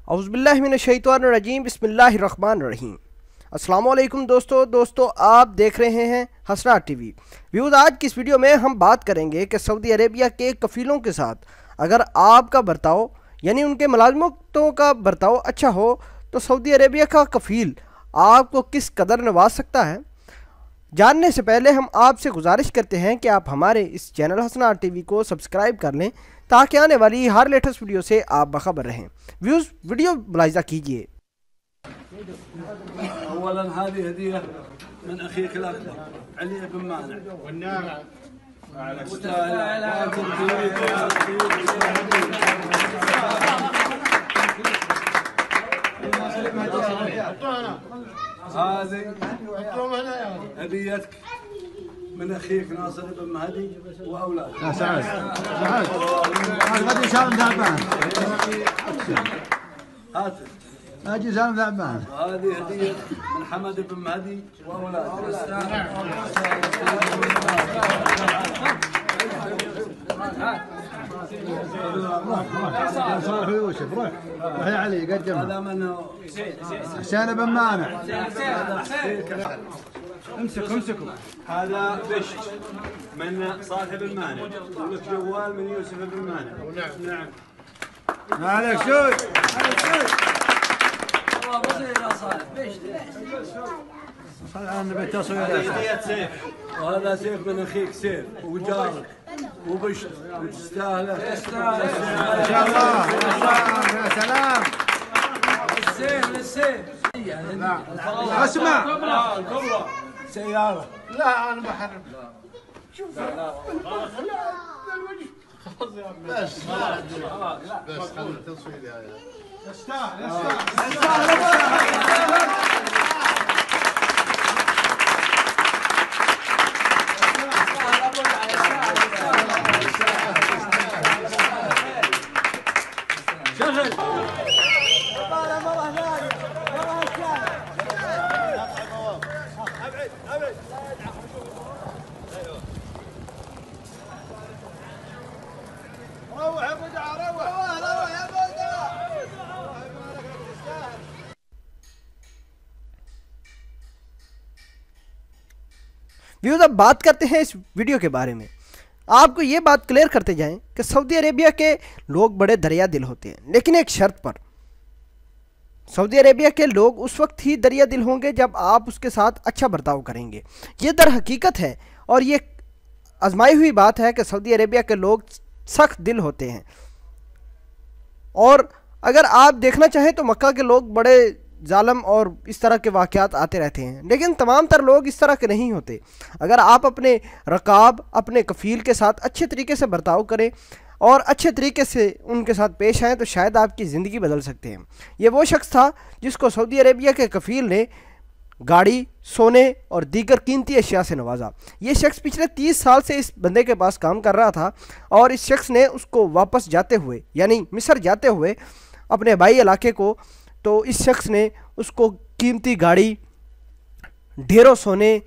औज़ुबिल्लाहि मिनश्शैतानिर्रजीम बिस्मिल्लाहिर्रहमानिर्रहीम। अस्सलाम वालेकुम दोस्तों आप देख रहे हैं हसरात टीवी व्यूज़। आज की इस वीडियो में हम बात करेंगे कि सऊदी अरेबिया के कफ़ीलों के साथ अगर आपका बर्ताव यानी उनके मुलाज़िमों का बर्ताव अच्छा हो तो सऊदी अरेबिया का कफ़ील आपको किस कदर नवाज सकता है। जानने से पहले हम आपसे गुजारिश करते हैं कि आप हमारे इस चैनल हसनात टीवी को सब्सक्राइब कर लें ताकि आने वाली हर लेटेस्ट वीडियो से आप बाखबर रहें। व्यूज़ वीडियो मुलाहिज़ा कीजिए। من اخيك ناصر بن مهدي واولادك. يا سعد غادي سالم ثعبان. هات اجي سالم ثعبان. وهذه هديه من حمد بن مهدي واولادك. صالح يوسف روح يا علي قدم. هذا من حسين بن مانع. امسكوا هذا بشت من صالح بن مانع ولك جوال من يوسف بن مانع. نعم ما عليك شوي. والله بصير يا صالح بشت. انا بتصل هدية سيف وهذا سيف من اخيك سيف وجارك وبشت وتستاهله. ما شاء الله يا سلام. السيف للسيف. اسمع سيارة. لا انا بحرم. شوف بس خلي التصوير هذا يستاهل. व्यूज़ अब बात करते हैं इस वीडियो के बारे में। आपको ये बात क्लियर करते जाएं कि सऊदी अरेबिया के लोग बड़े दरिया दिल होते हैं, लेकिन एक शर्त पर। सऊदी अरेबिया के लोग उस वक्त ही दरिया दिल होंगे जब आप उसके साथ अच्छा बर्ताव करेंगे। ये दर हकीकत है और ये आजमाई हुई बात है कि सऊदी अरेबिया के लोग सख्त दिल होते हैं। और अगर आप देखना चाहें तो मक्का के लोग बड़े जालम और इस तरह के वाक़यात आते रहते हैं, लेकिन तमाम तर लोग इस तरह के नहीं होते। अगर आप अपने रकाब अपने कफ़ील के साथ अच्छे तरीके से बर्ताव करें और अच्छे तरीके से उनके साथ पेश आएँ तो शायद आपकी ज़िंदगी बदल सकते हैं। ये वो शख्स था जिसको सऊदी अरेबिया के कफ़ील ने गाड़ी, सोने और दीगर कीमती अशिया से नवाजा। ये शख्स पिछले 30 साल से इस बंदे के पास काम कर रहा था और इस शख्स ने उसको वापस जाते हुए यानी मिस्र जाते हुए अपने भाई इलाके को, तो इस शख्स ने उसको कीमती गाड़ी, ढेरों सोने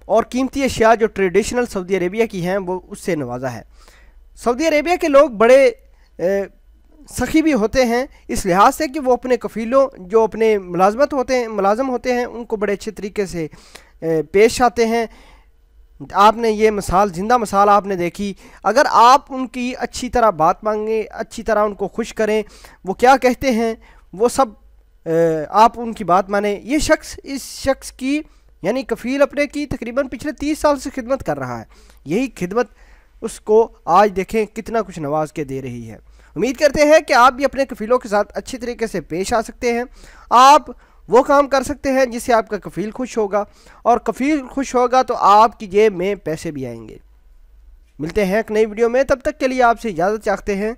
और कीमती अशिया जो ट्रेडिशनल सऊदी अरेबिया की हैं वो उससे नवाजा है। सऊदी अरेबिया के लोग बड़े सखी भी होते हैं इस लिहाज से कि वो अपने कफ़ीलों जो अपने मुलाज़म होते हैं उनको बड़े अच्छे तरीके से पेश आते हैं। आपने ये मिसाल, जिंदा मिसाल आपने देखी। अगर आप उनकी अच्छी तरह बात मांगें, अच्छी तरह उनको खुश करें, वो क्या कहते हैं वो सब आप उनकी बात माने। ये शख्स, इस शख्स की यानी कफ़ील अपने की तकरीबन पिछले 30 साल से खिदमत कर रहा है। यही खिदमत उसको आज देखें कितना कुछ नवाज के दे रही है। उम्मीद करते हैं कि आप भी अपने कफ़ीलों के साथ अच्छी तरीके से पेश आ सकते हैं। आप वो काम कर सकते हैं जिससे आपका कफ़ील खुश होगा और कफ़ील खुश होगा तो आपकी जेब में पैसे भी आएंगे। मिलते हैं एक नई वीडियो में, तब तक के लिए आपसे इजाज़त चाहते हैं।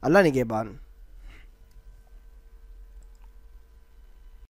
अल्लाह निगहबान।